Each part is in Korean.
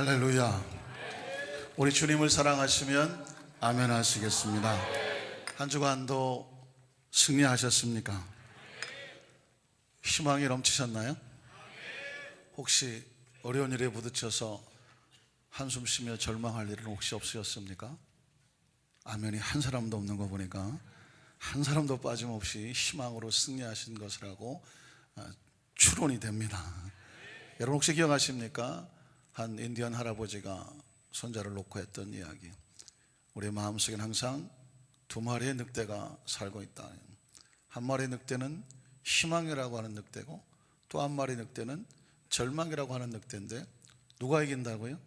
할렐루야. 우리 주님을 사랑하시면 아멘 하시겠습니다. 한 주간도 승리하셨습니까? 희망이 넘치셨나요? 혹시 어려운 일에 부딪혀서 한숨 쉬며 절망할 일은 혹시 없으셨습니까? 아멘이 한 사람도 없는 거 보니까 한 사람도 빠짐없이 희망으로 승리하신 것이라고 추론이 됩니다. 여러분 혹시 기억하십니까? 한 인디언 할아버지가 손자를 놓고 했던 이야기. 우리 마음속에는 항상 두 마리의 늑대가 살고 있다. 한 마리의 늑대는 희망이라고 하는 늑대고 또 한 마리의 늑대는 절망이라고 하는 늑대인데 누가 이긴다고요?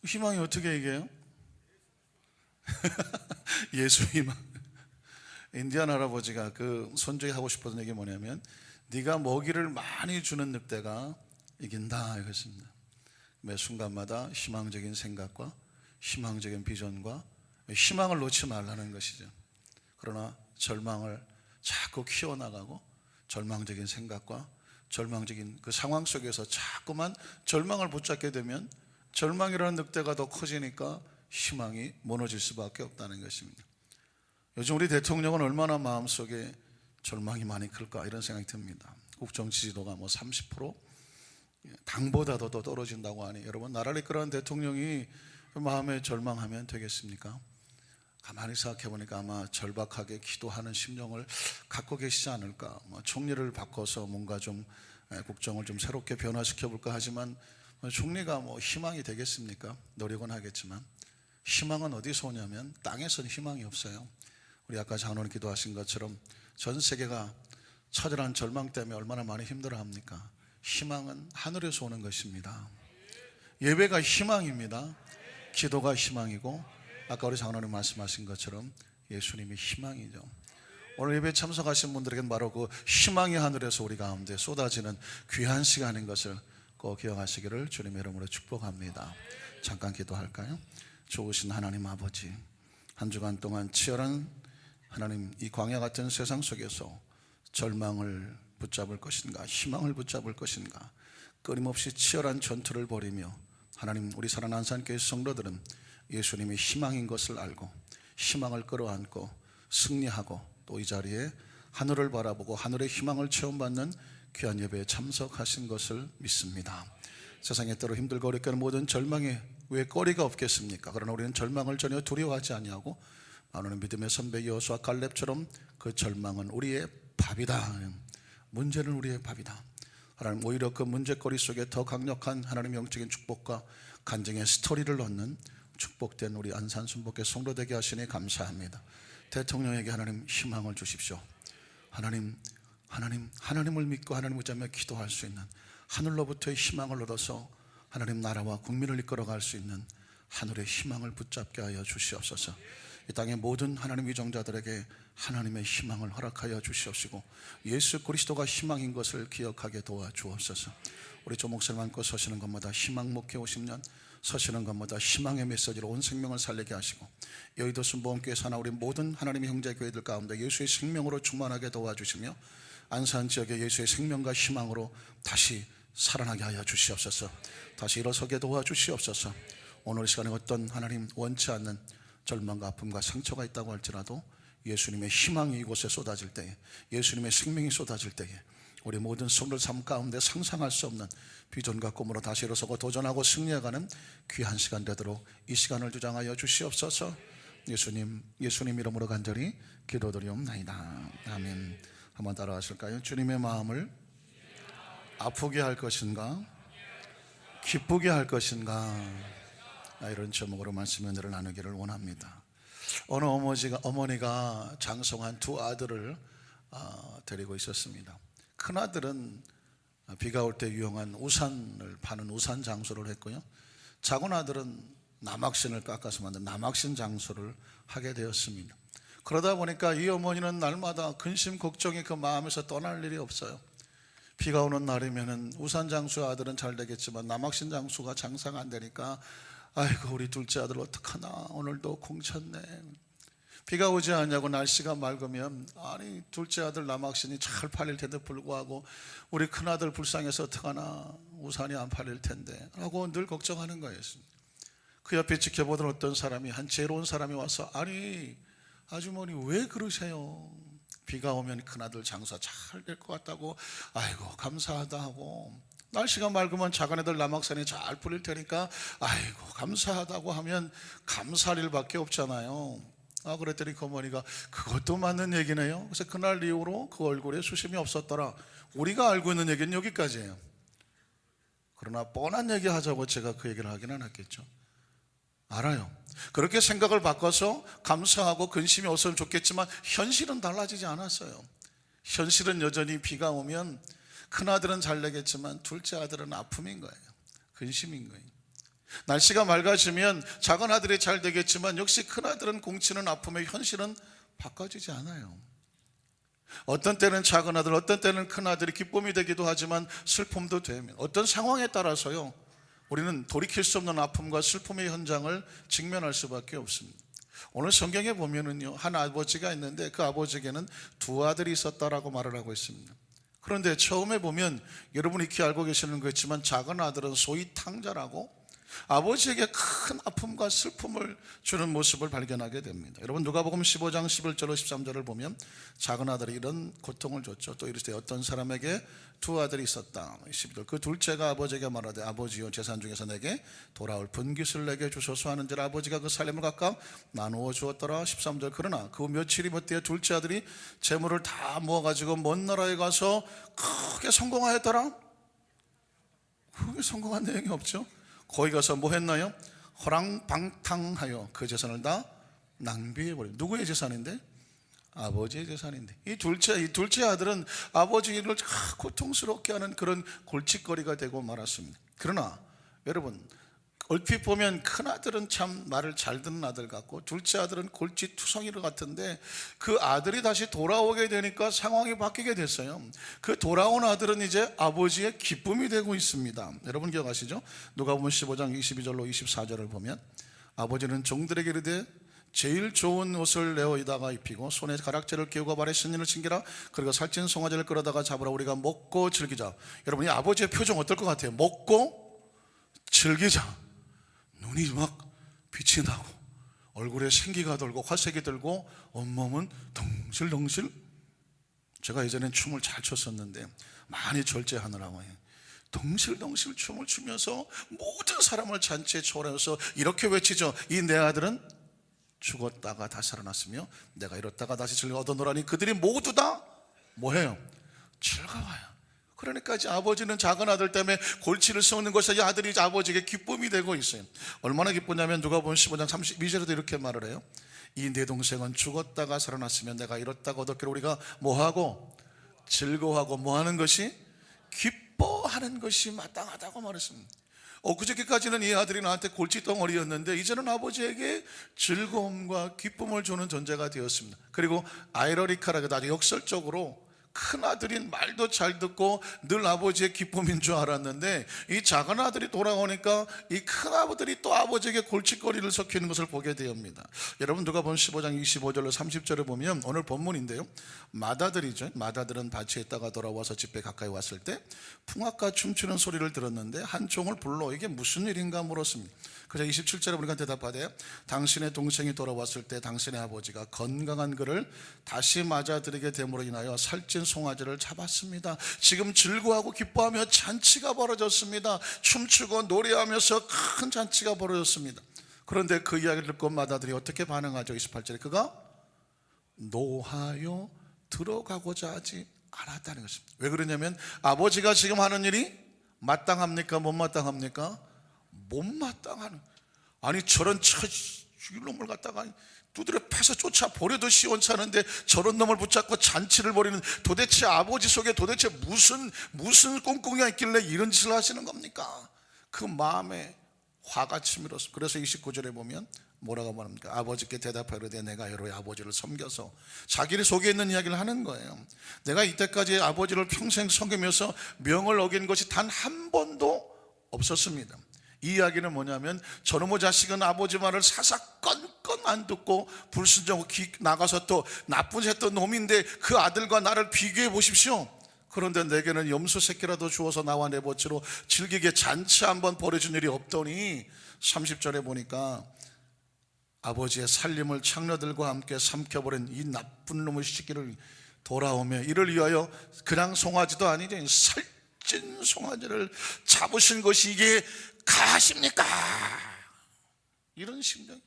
희망이 어떻게 이겨요? 예수 희망. 인디언 할아버지가 그 손주에게 하고 싶었던 얘기 뭐냐면 네가 먹이를 많이 주는 늑대가 이긴다 이것입니다. 매 순간마다 희망적인 생각과 희망적인 비전과 희망을 놓지 말라는 것이죠. 그러나 절망을 자꾸 키워나가고 절망적인 생각과 절망적인 그 상황 속에서 자꾸만 절망을 붙잡게 되면 절망이라는 늑대가 더 커지니까 희망이 무너질 수밖에 없다는 것입니다. 요즘 우리 대통령은 얼마나 마음속에 절망이 많이 클까 이런 생각이 듭니다. 국정 지지도가 30% 당보다도 더 떨어진다고 하니 여러분 나라를 이끌어가는 대통령이 마음에 절망하면 되겠습니까? 가만히 생각해 보니까 아마 절박하게 기도하는 심령을 갖고 계시지 않을까. 총리를 바꿔서 뭔가 좀 국정을 좀 새롭게 변화시켜 볼까 하지만 총리가 희망이 되겠습니까? 노력은 하겠지만 희망은 어디서 오냐면 땅에서는 희망이 없어요. 우리 아까 장로님 기도하신 것처럼 전 세계가 처절한 절망 때문에 얼마나 많이 힘들어합니까? 희망은 하늘에서 오는 것입니다. 예배가 희망입니다. 기도가 희망이고 아까 우리 장로님 말씀하신 것처럼 예수님이 희망이죠. 오늘 예배 참석하신 분들에게는 바로 그 희망이 하늘에서 우리 가운데 쏟아지는 귀한 시간인 것을 꼭 기억하시기를 주님의 이름으로 축복합니다. 잠깐 기도할까요? 좋으신 하나님 아버지, 한 주간 동안 치열한 하나님 이 광야 같은 세상 속에서 절망을 붙잡을 것인가 희망을 붙잡을 것인가 끊임없이 치열한 전투를 벌이며 하나님 우리 사랑하는 안산교회 성도들은 예수님이 희망인 것을 알고 희망을 끌어안고 승리하고 또 이 자리에 하늘을 바라보고 하늘의 희망을 체험받는 귀한 예배에 참석하신 것을 믿습니다. 세상에 때로 힘들고 어렵게 하는 모든 절망에 왜 거리가 없겠습니까? 그러나 우리는 절망을 전혀 두려워하지 아니하고 하나님 믿음의 선배 여호수아 갈렙처럼 그 절망은 우리의 밥이다. 문제는 우리의 밥이다. 하나님 오히려 그 문제거리 속에 더 강력한 하나님의 영적인 축복과 간증의 스토리를 얻는 축복된 우리 안산 순복의 성도 되게 하시니 감사합니다. 대통령에게 하나님 희망을 주십시오. 하나님을 믿고 하나님을 붙잡며 기도할 수 있는 하늘로부터의 희망을 얻어서 하나님 나라와 국민을 이끌어갈 수 있는 하늘의 희망을 붙잡게 하여 주시옵소서. 이 땅의 모든 하나님 위정자들에게 하나님의 희망을 허락하여 주시옵시고 예수 그리스도가 희망인 것을 기억하게 도와주옵소서. 우리 조 목사님 안고 서시는 것마다 희망 목회 50년 서시는 것마다 희망의 메시지로 온 생명을 살리게 하시고 여의도 순복음교회 산하 우리 모든 하나님의 형제교회들 가운데 예수의 생명으로 충만하게 도와주시며 안산 지역의 예수의 생명과 희망으로 다시 살아나게 하여 주시옵소서. 다시 일어서게 도와주시옵소서. 오늘 이 시간에 어떤 하나님 원치 않는 절망과 아픔과 상처가 있다고 할지라도 예수님의 희망이 이곳에 쏟아질 때에 예수님의 생명이 쏟아질 때에 우리 모든 성도들 삶 가운데 상상할 수 없는 비전과 꿈으로 다시 일어서고 도전하고 승리해가는 귀한 시간 되도록 이 시간을 주장하여 주시옵소서. 예수님 이름으로 간절히 기도드리옵나이다. 아멘. 한번 따라하실까요? 주님의 마음을 아프게 할 것인가 기쁘게 할 것인가 이런 제목으로 말씀의 은혜를 나누기를 원합니다. 어느 어머니가 장성한 두 아들을 데리고 있었습니다. 큰아들은 비가 올 때 유용한 우산을 파는 우산 장소를 했고요, 작은 아들은 남학신을 깎아서 만든 남학신 장소를 하게 되었습니다. 그러다 보니까 이 어머니는 날마다 근심 걱정이 그 마음에서 떠날 일이 없어요. 비가 오는 날이면 우산 장수 아들은 잘 되겠지만 남학신 장수가 장사가 안 되니까 아이고 우리 둘째 아들 어떡하나 오늘도 공쳤네. 비가 오지 않냐고 날씨가 맑으면 둘째 아들 남학신이 잘 팔릴 텐데 불구하고 우리 큰아들 불쌍해서 어떡하나 우산이 안 팔릴 텐데 라고 늘 걱정하는 거예요. 그 옆에 지켜보던 어떤 사람이, 한 지혜로운 사람이 와서, 아니 아주머니 왜 그러세요? 비가 오면 큰아들 장사 잘 될 것 같다고, 아이고 감사하다 하고, 날씨가 맑으면 작은 애들 남학산에 잘 풀릴 테니까 아이고 감사하다고 하면 감사할 일밖에 없잖아요. 그랬더니 그 어머니가 그것도 맞는 얘기네요. 그래서 그날 이후로 그 얼굴에 수심이 없었더라. 우리가 알고 있는 얘기는 여기까지예요. 그러나 뻔한 얘기 하자고 제가 그 얘기를 하기는 했겠죠. 알아요. 그렇게 생각을 바꿔서 감사하고 근심이 없으면 좋겠지만 현실은 달라지지 않았어요. 현실은 여전히 비가 오면 큰아들은 잘 되겠지만 둘째 아들은 아픔인 거예요. 근심인 거예요. 날씨가 맑아지면 작은 아들이 잘 되겠지만 역시 큰아들은 공치는 아픔의 현실은 바꿔지지 않아요. 어떤 때는 작은 아들, 어떤 때는 큰아들이 기쁨이 되기도 하지만 슬픔도 되면, 어떤 상황에 따라서요, 우리는 돌이킬 수 없는 아픔과 슬픔의 현장을 직면할 수밖에 없습니다. 오늘 성경에 보면은요, 한 아버지가 있는데 그 아버지에게는 두 아들이 있었다라고 말을 하고 있습니다. 그런데 처음에 보면 여러분이 익히 알고 계시는 거겠지만 작은 아들은 소위 탕자라고 아버지에게 큰 아픔과 슬픔을 주는 모습을 발견하게 됩니다. 여러분 누가복음 15장 11절로 13절을 보면 작은 아들이 이런 고통을 줬죠. 또 이르시되 어떤 사람에게 두 아들이 있었다. 12절 그 둘째가 아버지에게 말하되 아버지여 재산 중에서 내게 돌아올 분깃을 내게 주소서 하는지라 아버지가 그 살림을 각각 나누어 주었더라. 13절 그러나 그 며칠이 못되어 둘째 아들이 재물을 다 모아가지고 먼 나라에 가서 크게 성공하였더라. 크게 성공한 내용이 없죠. 거기 가서 뭐 했나요? 호랑방탕하여 그 재산을 다 낭비해버려요. 누구의 재산인데? 아버지의 재산인데, 이 둘째 아들은 아버지를 고통스럽게 하는 그런 골칫거리가 되고 말았습니다. 그러나 여러분 얼핏 보면 큰 아들은 참 말을 잘 듣는 아들 같고 둘째 아들은 골칫투성이 같은데, 그 아들이 다시 돌아오게 되니까 상황이 바뀌게 됐어요. 그 돌아온 아들은 이제 아버지의 기쁨이 되고 있습니다. 여러분 기억하시죠? 누가복음 15장 22절로 24절을 보면 아버지는 종들에게 이르되 제일 좋은 옷을 내어 이다가 입히고 손에 가락지를 끼우고 발에 신인을 챙기라. 그리고 살찐 송아지를 끌어다가 잡으라. 우리가 먹고 즐기자. 여러분 이 아버지의 표정 어떨 것 같아요? 먹고 즐기자. 눈이 막 빛이 나고 얼굴에 생기가 돌고 화색이 들고 온몸은 덩실덩실. 제가 예전엔 춤을 잘 췄었는데 많이 절제하느라고 덩실덩실 춤을 추면서 모든 사람을 잔치에 초월해서 이렇게 외치죠. 이 내 아들은 죽었다가 다시 살아났으며 내가 이렇다가 다시 즐겨 얻어노라니 그들이 모두 다 뭐해요? 즐거워요. 그러니까 이제 아버지는 작은 아들 때문에 골치를 썩는 것이 이 아들이 이제 아버지에게 기쁨이 되고 있어요. 얼마나 기쁘냐면 누가복음 15장 32절에도 이렇게 말을 해요. 이 내 동생은 죽었다가 살아났으면 내가 이렇다가 얻었기를 우리가 뭐하고 즐거워하고 뭐하는 것이 기뻐하는 것이 마땅하다고 말했습니다. 그저께까지는 이 아들이 나한테 골칫덩어리였는데 이제는 아버지에게 즐거움과 기쁨을 주는 존재가 되었습니다. 그리고 아이러니컬하게도 아주 역설적으로 큰 아들인 말도 잘 듣고 늘 아버지의 기쁨인 줄 알았는데 이 작은 아들이 돌아오니까 이 큰 아들이 또 아버지에게 골칫거리를 섞이는 것을 보게 됩니다. 여러분 누가복음 15장 25절로 30절을 보면 오늘 본문인데요, 맏아들이죠. 맏아들은 밭에 있다가 돌아와서 집에 가까이 왔을 때 풍악과 춤추는 소리를 들었는데 한 종을 불러 이게 무슨 일인가 물었습니다. 그래서 27절에 보니까 대답하되 당신의 동생이 돌아왔을 때 당신의 아버지가 건강한 그를 다시 맞아들이게 됨으로 인하여 살찐 송아지를 잡았습니다. 지금 즐거워하고 기뻐하며 잔치가 벌어졌습니다. 춤추고 노래하면서 큰 잔치가 벌어졌습니다. 그런데 그 이야기를 듣고 맏아들이 어떻게 반응하죠? 28절에 그가 노하여 들어가고자 하지 않았다는 것입니다. 왜 그러냐면 아버지가 지금 하는 일이 마땅합니까? 못 마땅합니까? 못마땅한, 아니 저런 죽일 놈을 갖다가 두드려 패서 쫓아 버려도 시원찮은데 저런 놈을 붙잡고 잔치를 벌이는, 도대체 아버지 속에 도대체 무슨 꿍꿍이가 있길래 이런 짓을 하시는 겁니까? 그 마음에 화가 치밀었습니다. 그래서 29절에 보면 뭐라고 말합니까? 아버지께 대답하려되 내가 여러의 아버지를 섬겨서, 자기를 속에 있는 이야기를 하는 거예요. 내가 이때까지 아버지를 평생 섬기면서 명을 어긴 것이 단 한 번도 없었습니다. 이 이야기는 뭐냐면 저놈의 자식은 아버지 말을 사사건건 안 듣고 불순종하고 나가서 또 나쁜 짓 했던 놈인데 그 아들과 나를 비교해 보십시오. 그런데 내게는 염소 새끼라도 주어서 나와 내버치로 질기게 잔치 한번 벌어진 일이 없더니 30절에 보니까 아버지의 살림을 창녀들과 함께 삼켜버린 이 나쁜 놈의 시끼를 돌아오며 이를 위하여 그냥 송아지도 아니지 살찐 송아지를 잡으신 것이 이게 가십니까? 이런 심정이.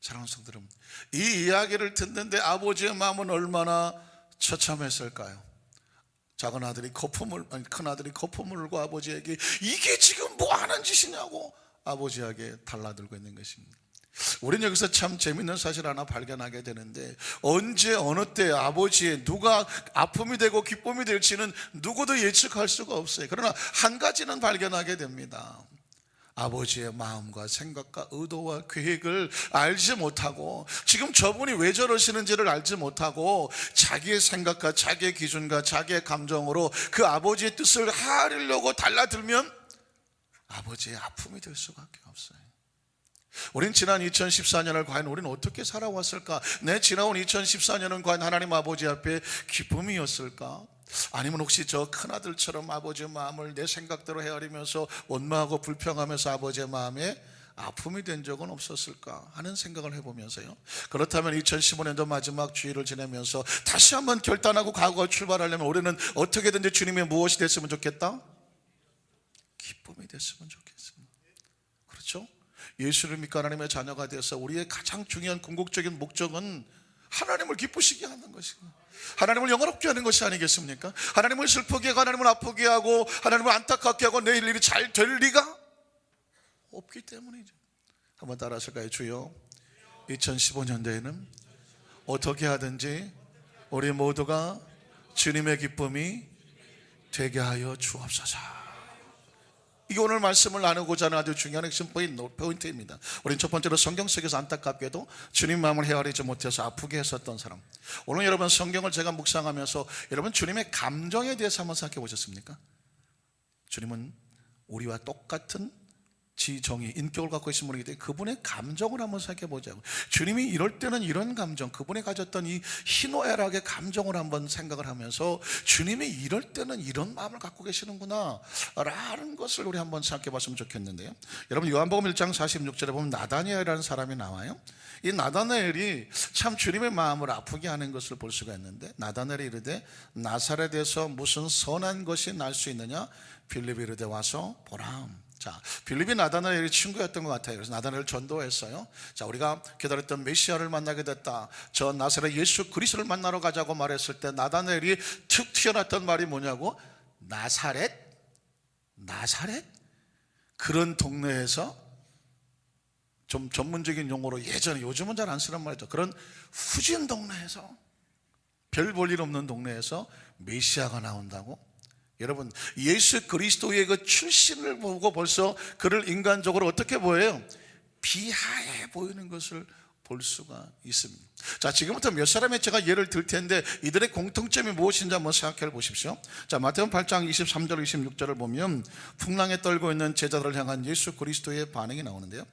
사랑하는 성도 여러분, 이 이야기를 듣는데 아버지의 마음은 얼마나 처참했을까요? 작은 아들이 큰 아들이 거품을 흘고 아버지에게 이게 지금 뭐 하는 짓이냐고 아버지에게 달라들고 있는 것입니다. 우리는 여기서 참 재밌는 사실 하나 발견하게 되는데, 언제 어느 때 아버지의 누가 아픔이 되고 기쁨이 될지는 누구도 예측할 수가 없어요. 그러나 한 가지는 발견하게 됩니다. 아버지의 마음과 생각과 의도와 계획을 알지 못하고, 지금 저분이 왜 저러시는지를 알지 못하고 자기의 생각과 자기의 기준과 자기의 감정으로 그 아버지의 뜻을 하려고 달라들면 아버지의 아픔이 될 수밖에 없어요. 우린 지난 2014년을 과연 우리는 어떻게 살아왔을까? 내 지나온 2014년은 과연 하나님 아버지 앞에 기쁨이었을까? 아니면 혹시 저 큰아들처럼 아버지의 마음을 내 생각대로 헤아리면서 원망하고 불평하면서 아버지의 마음에 아픔이 된 적은 없었을까 하는 생각을 해보면서요, 그렇다면 2015년도 마지막 주일을 지내면서 다시 한번 결단하고 과거로 출발하려면 우리는 어떻게든지 주님의 무엇이 됐으면 좋겠다? 기쁨이 됐으면 좋겠습니다. 그렇죠? 예수를 믿고 하나님의 자녀가 되어서 우리의 가장 중요한 궁극적인 목적은 하나님을 기쁘시게 하는 것입니다. 하나님을 영화롭게 하는 것이 아니겠습니까? 하나님을 슬프게 하고 하나님을 아프게 하고 하나님을 안타깝게 하고 내일 일이 잘 될 리가 없기 때문이죠. 한번 따라하실까요? 주여, 2015년도에는 어떻게 하든지 우리 모두가 주님의 기쁨이 되게 하여 주옵소서. 이게 오늘 말씀을 나누고자 하는 아주 중요한 핵심 포인트입니다. 우리는 첫 번째로 성경 속에서 안타깝게도 주님 마음을 헤아리지 못해서 아프게 했었던 사람. 오늘 여러분 성경을 제가 묵상하면서 여러분 주님의 감정에 대해서 한번 생각해 보셨습니까? 주님은 우리와 똑같은 지정의 인격을 갖고 계신 분이기 때문에 그분의 감정을 한번 생각해 보자고. 주님이 이럴 때는 이런 감정, 그분이 가졌던 이 희노애락의 감정을 한번 생각을 하면서 주님이 이럴 때는 이런 마음을 갖고 계시는구나 라는 것을 우리 한번 생각해 봤으면 좋겠는데요. 여러분 요한복음 1장 46절에 보면 나다니엘이라는 사람이 나와요. 이 나다나엘이 참 주님의 마음을 아프게 하는 것을 볼 수가 있는데, 나다나엘이 이르되 나사렛에서 무슨 선한 것이 날 수 있느냐? 빌립이 이르되 와서 보라. 자, 빌립이 나다나엘의 친구였던 것 같아요. 그래서 나다나엘을 전도했어요. 자, 우리가 기다렸던 메시아를 만나게 됐다, 저 나사렛 예수 그리스도를 만나러 가자고 말했을 때 나다나엘이 툭 튀어났던 말이 뭐냐고? 나사렛? 그런 동네에서, 좀 전문적인 용어로 예전에, 요즘은 잘 안 쓰는 말이죠, 그런 후진 동네에서, 별 볼 일 없는 동네에서 메시아가 나온다고? 여러분, 예수 그리스도의 그 출신을 보고 벌써 그를 인간적으로 어떻게 보여요? 비하해 보이는 것을 볼 수가 있습니다. 자, 지금부터 몇 사람의 제가 예를 들 텐데 이들의 공통점이 무엇인지 한번 생각해 보십시오. 자, 마태복음 8장 23절 26절을 보면 풍랑에 떨고 있는 제자들을 향한 예수 그리스도의 반응이 나오는데요.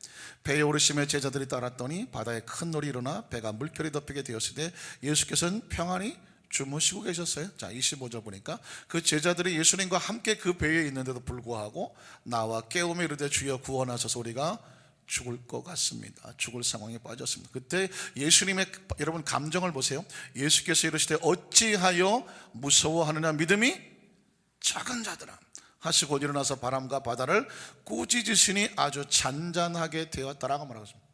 배에 오르심에 제자들이 따랐더니 바다에 큰 놀이 일어나 배가 물결이 덮이게 되었을 때 예수께서는 평안히 주무시고 계셨어요. 자, 25절 보니까 그 제자들이 예수님과 함께 그 배에 있는데도 불구하고 나와 깨우며 이르되 주여 구원하소서 우리가 죽을 것 같습니다. 죽을 상황에 빠졌습니다. 그때 예수님의 여러분 감정을 보세요. 예수께서 이르시되 어찌하여 무서워하느냐 믿음이 작은 자들아 하시고 일어나서 바람과 바다를 꾸짖으시니 아주 잔잔하게 되었다라고 말하고 있습니다.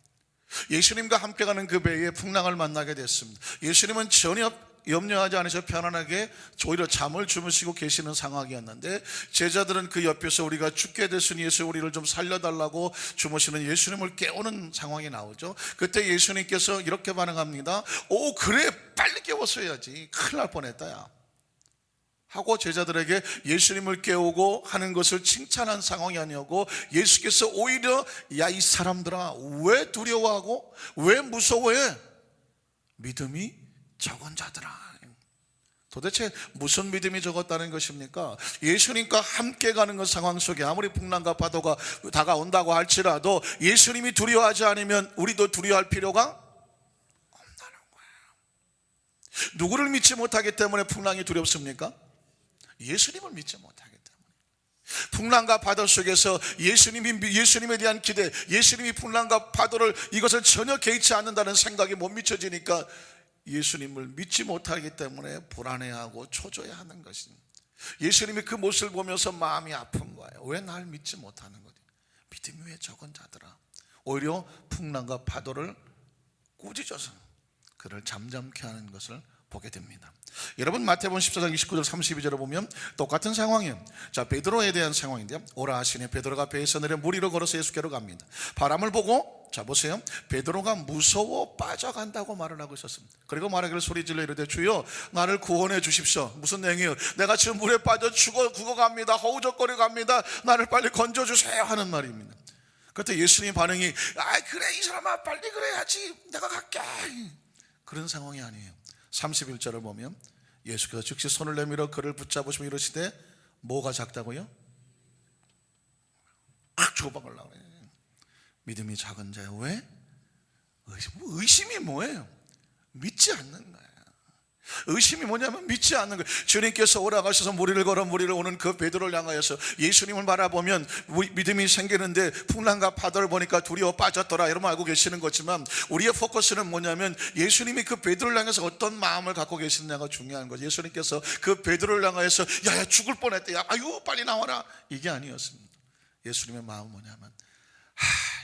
예수님과 함께 가는 그 배에 풍랑을 만나게 됐습니다. 예수님은 전혀 염려하지 않으셔 편안하게 오히려 잠을 주무시고 계시는 상황이었는데, 제자들은 그 옆에서 우리가 죽게 됐으니 예수 우리를 좀 살려달라고 주무시는 예수님을 깨우는 상황이 나오죠. 그때 예수님께서 이렇게 반응합니다. 오, 그래, 빨리 깨웠어야지, 큰일 날 뻔했다 야 하고 제자들에게 예수님을 깨우고 하는 것을 칭찬한 상황이 아니었고, 예수께서 오히려 야, 이 사람들아 왜 두려워하고 왜 무서워해? 믿음이 적은 자들아. 도대체 무슨 믿음이 적었다는 것입니까? 예수님과 함께 가는 그 상황 속에 아무리 풍랑과 파도가 다가온다고 할지라도 예수님이 두려워하지 않으면 우리도 두려워할 필요가 없다는 거예요. 누구를 믿지 못하기 때문에 풍랑이 두렵습니까? 예수님을 믿지 못하기 때문에. 풍랑과 파도 속에서 예수님에 대한 기대, 예수님이 풍랑과 파도를 이것을 전혀 개의치 않는다는 생각이 못 미쳐지니까 예수님을 믿지 못하기 때문에 불안해하고 초조해하는 것입니다. 예수님이 그 모습을 보면서 마음이 아픈 거예요. 왜 날 믿지 못하는 거지? 믿음이 왜 적은 자들아. 오히려 풍랑과 파도를 꾸짖어서 그를 잠잠케 하는 것을 보게 됩니다. 여러분 마태복음 14장 29절 32절을 보면 똑같은 상황이에요. 자, 베드로에 대한 상황인데요. 오라 하시니 베드로가 배에서 내려 물 위로 걸어서 예수께로 갑니다. 바람을 보고, 자 보세요, 베드로가 무서워 빠져간다고 말을 하고 있었습니다. 그리고 말하기를 소리질러 이르되 주여 나를 구원해 주십시오. 무슨 내용이에요? 내가 지금 물에 빠져 죽어갑니다. 허우적거려 갑니다. 나를 빨리 건져주세요 하는 말입니다. 그때 예수님 반응이 그래 이 사람아 빨리 그래야지 내가 갈게, 그런 상황이 아니에요. 31절을 보면 예수께서 즉시 손을 내밀어 그를 붙잡으시며 이러시되 뭐가 작다고요? 죽어박으려고 그래. 믿음이 작은 자요. 왜? 의심이 뭐예요? 믿지 않는 거예요. 의심이 뭐냐면 믿지 않는 거예요. 주님께서 오라가셔서 무리를 걸어 무리를 오는 그 베드로를 향하여서 예수님을 바라보면 믿음이 생기는데 풍랑과 파도를 보니까 두려워 빠졌더라, 여러분 알고 계시는 거지만 우리의 포커스는 뭐냐면 예수님이 그 베드로를 향해서 어떤 마음을 갖고 계시느냐가 중요한 거죠. 예수님께서 그 베드로를 향하여서 야야 죽을 뻔했대, 아유 빨리 나와라, 이게 아니었습니다. 예수님의 마음은 뭐냐면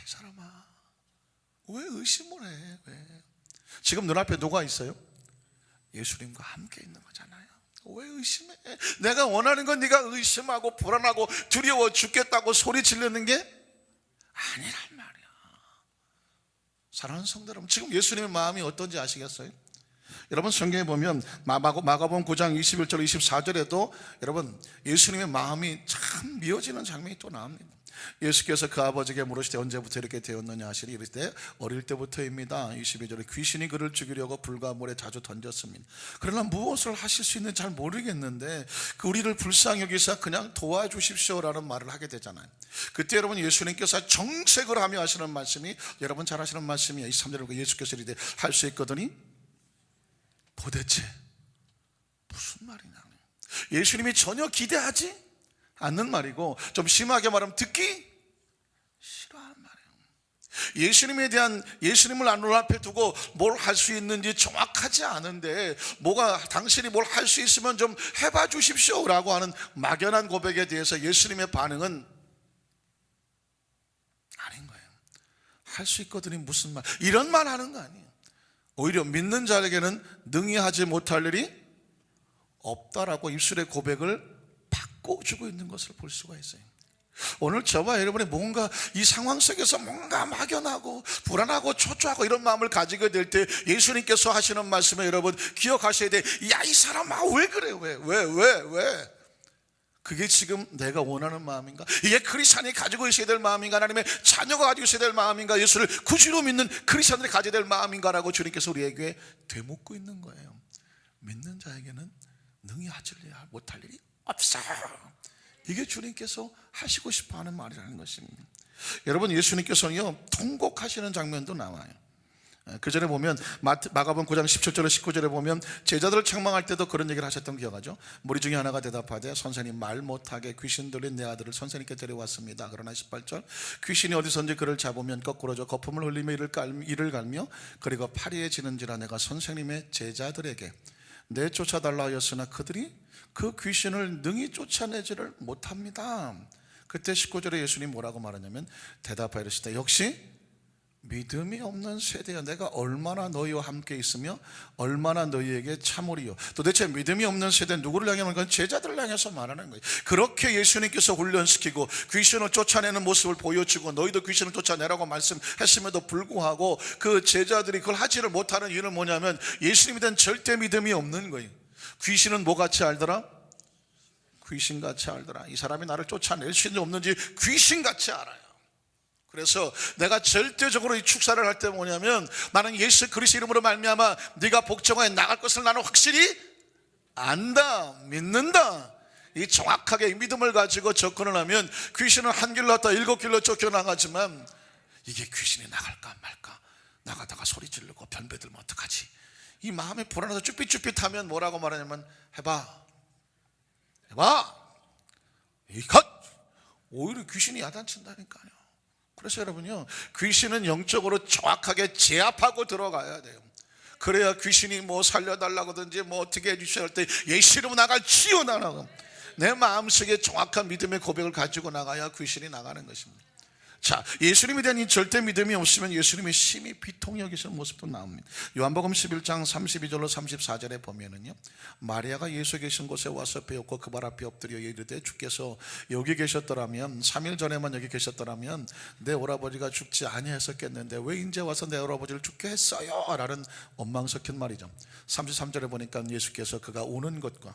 이 사람아 왜 의심을 해? 왜? 지금 눈앞에 누가 있어요? 예수님과 함께 있는 거잖아요. 왜 의심해? 내가 원하는 건 네가 의심하고 불안하고 두려워 죽겠다고 소리 지르는 게 아니란 말이야. 사랑하는 성도 여러분, 지금 예수님의 마음이 어떤지 아시겠어요? 여러분 성경에 보면 마가복음 9장 21절 24절에도 여러분 예수님의 마음이 참 미어지는 장면이 또 나옵니다. 예수께서 그 아버지에게 물으시되 언제부터 이렇게 되었느냐 하시니 이르시되 어릴 때부터입니다. 22절에 귀신이 그를 죽이려고 불과 물에 자주 던졌습니다. 그러나 무엇을 하실 수 있는지 잘 모르겠는데 우리를 불쌍히 여기서 그냥 도와주십시오라는 말을 하게 되잖아요. 그때 여러분 예수님께서 정색을 하며 하시는 말씀이 여러분 잘 아시는 말씀이에요. 23절에 예수께서 이르되 할 수 있거든이 도대체 무슨 말이냐. 예수님이 전혀 기대하지 않는 말이고 좀 심하게 말하면 듣기 싫어하는 말이에요. 예수님을 눈앞에 두고 뭘 할 수 있는지 정확하지 않은데 당신이 뭘 할 수 있으면 좀 해봐 주십시오 라고 하는 막연한 고백에 대해서 예수님의 반응은 아닌 거예요. 할 수 있거든요 무슨 말, 이런 말 하는 거 아니에요. 오히려 믿는 자에게는 능히 하지 못할 일이 없다라고 입술의 고백을 바꿔주고 있는 것을 볼 수가 있어요. 오늘 저와 여러분이 뭔가 이 상황 속에서 뭔가 막연하고 불안하고 초조하고 이런 마음을 가지게 될 때 예수님께서 하시는 말씀에 여러분 기억하셔야 돼. 야 이 사람아 왜 그래? 왜? 그게 지금 내가 원하는 마음인가? 이게 크리스찬이 가지고 있어야 될 마음인가? 하나님의 자녀가 가지고 있어야 될 마음인가? 예수를 구주로 믿는 크리스찬들이 가져야 될 마음인가라고 주님께서 우리에게 되묻고 있는 거예요. 믿는 자에게는 능히 하지 못할 일이 없어. 이게 주님께서 하시고 싶어하는 말이라는 것입니다. 여러분 예수님께서는요 통곡하시는 장면도 나와요. 그 전에 보면 마가복음 9장 17절에 19절에 보면 제자들을 책망할 때도 그런 얘기를 하셨던 기억하죠. 무리 중에 하나가 대답하되 선생님 말 못하게 귀신 들린 내 아들을 선생님께 데려왔습니다. 그러나 18절 귀신이 어디선지 그를 잡으면 거꾸로져 거품을 흘리며 이를 갈며 그리고 파리에 지는지라 내가 선생님의 제자들에게 내쫓아달라 하였으나 그들이 그 귀신을 능히 쫓아내지를 못합니다. 그때 19절에 예수님 뭐라고 말하냐면 대답하여 이르시되 역시 믿음이 없는 세대야 내가 얼마나 너희와 함께 있으며 얼마나 너희에게 참으리요. 도대체 믿음이 없는 세대는 누구를 향해 말하는 건 제자들을 향해서 말하는 거예요. 그렇게 예수님께서 훈련시키고 귀신을 쫓아내는 모습을 보여주고 너희도 귀신을 쫓아내라고 말씀했음에도 불구하고 그 제자들이 그걸 하지를 못하는 이유는 뭐냐면 예수님에 대한 절대 믿음이 없는 거예요. 귀신은 뭐같이 알더라? 귀신같이 알더라. 이 사람이 나를 쫓아낼 수 있는지 없는지 귀신같이 알아요. 그래서 내가 절대적으로 이 축사를 할 때 뭐냐면 나는 예수 그리스도 이름으로 말미암아 네가 복종하여 나갈 것을 나는 확실히 안다, 믿는다. 이 정확하게 믿음을 가지고 접근을 하면 귀신은 한 길로 왔다 7길로 쫓겨나가지만 이게 귀신이 나갈까 말까, 나가다가 소리 지르고 변배 들면 어떡하지, 이 마음에 불안해서 쭈삣쭈삣하면 뭐라고 말하냐면 해봐, 봐, 이것 오히려 귀신이 야단친다니까요. 그래서 여러분요, 귀신은 영적으로 정확하게 제압하고 들어가야 돼요. 그래야 귀신이 뭐 살려달라고든지 뭐 어떻게 해주셔야 할 때 예수 이름으로 나갈지요 나가고, 내 마음속에 정확한 믿음의 고백을 가지고 나가야 귀신이 나가는 것입니다. 자, 예수님에 대한 이 절대 믿음이 없으면 예수님의 심히 비통히 여기시는 모습도 나옵니다. 요한복음 11장 32절로 34절에 보면은요, 마리아가 예수 계신 곳에 와서 배웠고 그 발 앞에 엎드려 이르되 주께서 여기 계셨더라면 3일 전에만 여기 계셨더라면 내 오라버지가 죽지 아니했었겠는데 왜 이제 와서 내 오라버지를 죽게 했어요? 라는 원망 섞인 말이죠. 33절에 보니까 예수께서 그가 우는 것과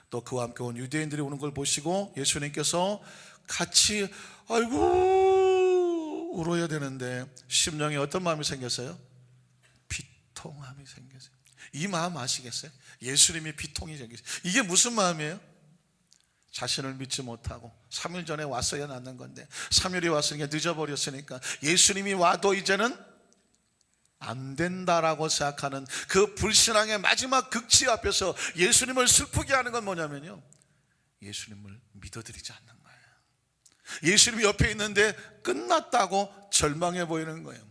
또 그와 함께 온 유대인들이 우는 걸 보시고 예수님께서 같이 아이고 울어야 되는데 심령에 어떤 마음이 생겼어요? 비통함이 생겼어요. 이 마음 아시겠어요? 예수님이 비통이 생겼어요. 이게 무슨 마음이에요? 자신을 믿지 못하고 3일 전에 왔어야 낫는 건데 3일이 왔으니까 늦어버렸으니까 예수님이 와도 이제는 안 된다라고 생각하는 그 불신앙의 마지막 극치 앞에서 예수님을 슬프게 하는 건 뭐냐면요, 예수님을 믿어드리지 않는 거예요. 예수님이 옆에 있는데 끝났다고 절망해 보이는 거예요.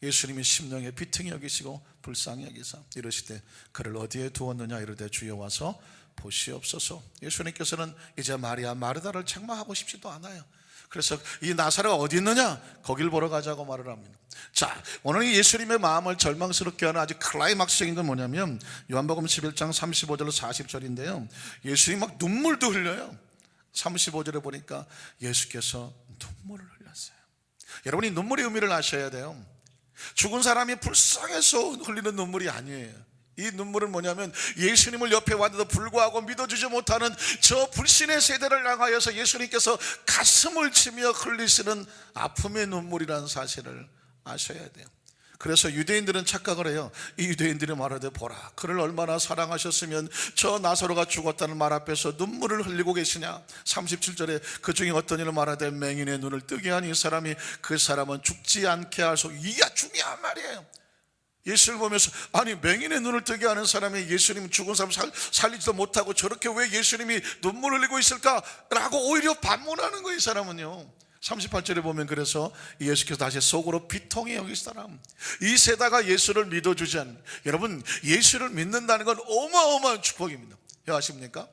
예수님이 심령에 비통히 여기시고 불쌍히 여기사 이르시되 그를 어디에 두었느냐 이르되 주여 와서 보시옵소서. 예수님께서는 이제 마리아 마르다를 책망하고 싶지도 않아요. 그래서 이 나사로가 어디 있느냐, 거길 보러 가자고 말을 합니다. 자, 오늘 이 예수님의 마음을 절망스럽게 하는 아주 클라이막스적인 건 뭐냐면 요한복음 11장 35절로 40절인데요 예수님이 막 눈물도 흘려요. 35절에 보니까 예수께서 눈물을 흘렸어요. 여러분이 눈물의 의미를 아셔야 돼요. 죽은 사람이 불쌍해서 흘리는 눈물이 아니에요. 이 눈물은 뭐냐면 예수님을 옆에 왔는데도 불구하고 믿어주지 못하는 저 불신의 세대를 향하여서 예수님께서 가슴을 치며 흘리시는 아픔의 눈물이라는 사실을 아셔야 돼요. 그래서 유대인들은 착각을 해요. 이 유대인들이 말하되 보라, 그를 얼마나 사랑하셨으면 저 나사로가 죽었다는 말 앞에서 눈물을 흘리고 계시냐. 37절에 그 중에 어떤 이를 말하되 맹인의 눈을 뜨게 한 이 사람이 그 사람은 죽지 않게 하소. 이게 중요한 말이에요. 예수를 보면서 아니 맹인의 눈을 뜨게 하는 사람이 예수님 죽은 사람 살리지도 못하고 저렇게 왜 예수님이 눈물 흘리고 있을까라고 오히려 반문하는 거예요. 이 사람은요. 38절에 보면 그래서 예수께서 다시 속으로 비통히 여기시더라. 이 세대가 예수를 믿어주지 않는, 여러분 예수를 믿는다는 건 어마어마한 축복입니다. 아십니까?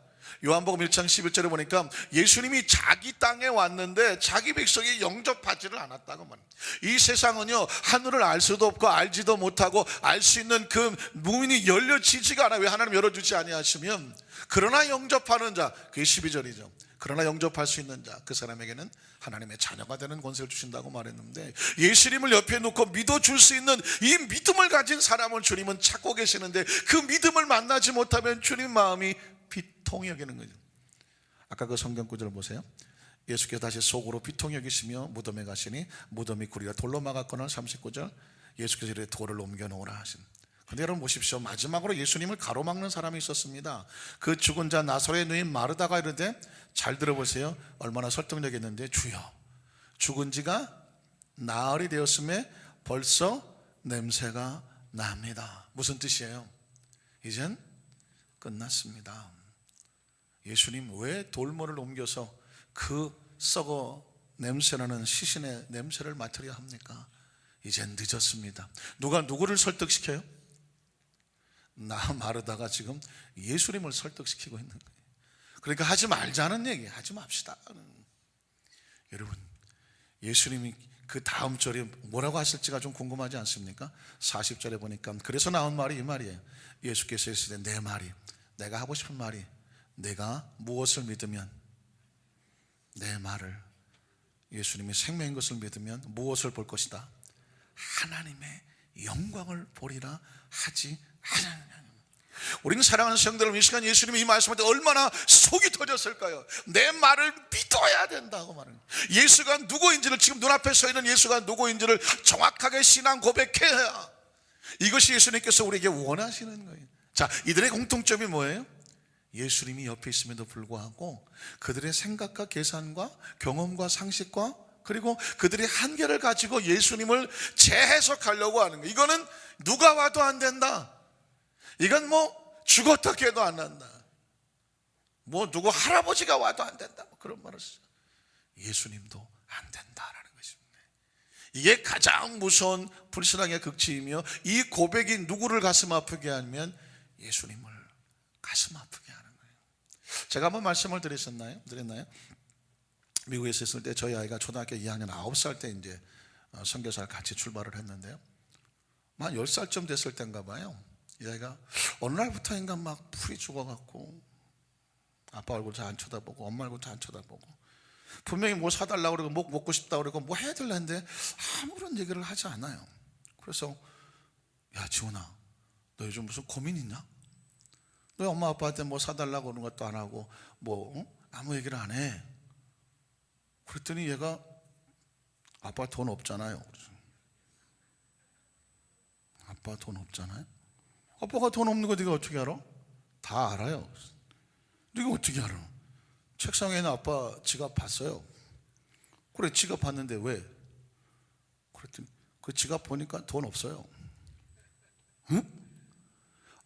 요한복음 1장 11절에 보니까 예수님이 자기 땅에 왔는데 자기 백성이 영접하지를 않았다고 말합니다. 이 세상은요 하늘을 알 수도 없고 알지도 못하고 알 수 있는 그 문이 열려지지가 않아요. 왜 하나님 열어주지 아니하시면. 그러나 영접하는 자, 그게 12절이죠. 그러나 영접할 수 있는 자, 그 사람에게는 하나님의 자녀가 되는 권세를 주신다고 말했는데 예수님을 옆에 놓고 믿어줄 수 있는 이 믿음을 가진 사람을 주님은 찾고 계시는데 그 믿음을 만나지 못하면 주님 마음이 비통히 여기는 거죠. 아까 그 성경 구절 보세요. 예수께서 다시 속으로 비통히 여기시며 무덤에 가시니 무덤이 구리가 돌로 막았거늘. 39절 예수께서 이렇게 돌을 옮겨 놓으라 하신. 근데 여러분 보십시오. 마지막으로 예수님을 가로막는 사람이 있었습니다. 그 죽은 자 나사로의 누인 마르다가 이르되, 잘 들어보세요. 얼마나 설득력 있는데, 주여 죽은 지가 나흘이 되었음에 벌써 냄새가 납니다. 무슨 뜻이에요? 이젠 끝났습니다. 예수님 왜 돌모를 옮겨서 그 썩어 냄새나는 시신의 냄새를 맡으려 합니까? 이젠 늦었습니다. 누가 누구를 설득시켜요? 나 마르다가 지금 예수님을 설득시키고 있는 거예요. 그러니까 하지 말자는 얘기, 하지 맙시다. 여러분 예수님이 그 다음 절에 뭐라고 하실지가 좀 궁금하지 않습니까? 40절에 보니까 그래서 나온 말이 이 말이에요. 예수께서 했을 때 내 말이, 내가 하고 싶은 말이, 내가 무엇을 믿으면 내 말을, 예수님이 생명인 것을 믿으면 무엇을 볼 것이다? 하나님의 영광을 보리라 하지 않았느냐. 우리는 사랑하는 성도들, 이 시간 예수님이 이 말씀할 때 얼마나 속이 터졌을까요? 내 말을 믿어야 된다고 말합니다. 예수가 누구인지를, 지금 눈앞에 서 있는 예수가 누구인지를 정확하게 신앙 고백해야, 이것이 예수님께서 우리에게 원하시는 거예요. 자, 이들의 공통점이 뭐예요? 예수님이 옆에 있음에도 불구하고 그들의 생각과 계산과 경험과 상식과 그리고 그들의 한계를 가지고 예수님을 재해석하려고 하는 거예요. 이거는 누가 와도 안 된다. 이건 뭐 죽었다 깨도 안 난다. 뭐 누구 할아버지가 와도 안 된다, 뭐 그런 말을 써요. 예수님도 안 된다라는 것입니다. 이게 가장 무서운 불신앙의 극치이며, 이 고백이 누구를 가슴 아프게 하면 예수님을 가슴 아프게 하는 거예요. 제가 한번 말씀을 드렸나요? 미국에 있을 때 저희 아이가 초등학교 2학년 9살 때 이제 선교사를 같이 출발을 했는데요, 한 10살쯤 됐을 때인가 봐요. 이 아이가 어느 날부터인가 막 풀이 죽어갖고 아빠 얼굴 잘 안 쳐다보고 엄마 얼굴 잘 안 쳐다보고, 분명히 뭐 사달라고 그러고 뭐 먹고 싶다고 그러고 뭐 해야 될는데 아무런 얘기를 하지 않아요. 그래서 야 지훈아, 너 요즘 무슨 고민 있냐? 너 엄마 아빠한테 뭐 사달라고 그러는 것도 안 하고 뭐 아무 얘기를 안 해. 그랬더니 얘가 아빠 돈 없잖아요. 아빠 돈 없잖아요. 아빠가 돈 없는 거 네가 어떻게 알아? 다 알아요. 네가 어떻게 알아? 책상에 있는 아빠 지갑 봤어요. 그래, 지갑 봤는데 왜? 그랬더니 그 지갑 보니까 돈 없어요. 응?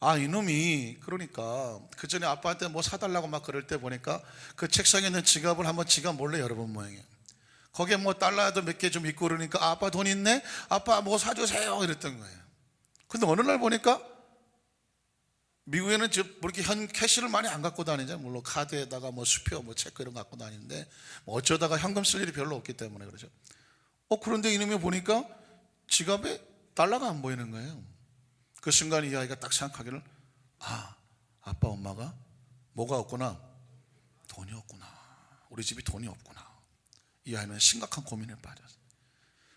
아, 이놈이 그러니까 그 전에 아빠한테 뭐 사달라고 막 그럴 때 보니까 그 책상에 있는 지갑을 한번 지갑 몰래 열어본 모양이에요. 거기에 뭐 달러도 몇 개 좀 있고 그러니까 아빠 돈 있네? 아빠 뭐 사주세요 이랬던 거예요. 근데 어느 날 보니까 미국에는 뭐 이렇게 캐시를 많이 안 갖고 다니잖아요. 물론 카드에다가 뭐 수표, 뭐 체크 이런 거 갖고 다니는데 뭐 어쩌다가 현금 쓸 일이 별로 없기 때문에 그러죠. 그런데 이놈이 보니까 지갑에 달러가 안 보이는 거예요. 그 순간 이 아이가 딱 생각하기를, 아, 아빠 엄마가 뭐가 없구나? 돈이 없구나. 우리 집이 돈이 없구나. 이 아이는 심각한 고민에 빠졌어요.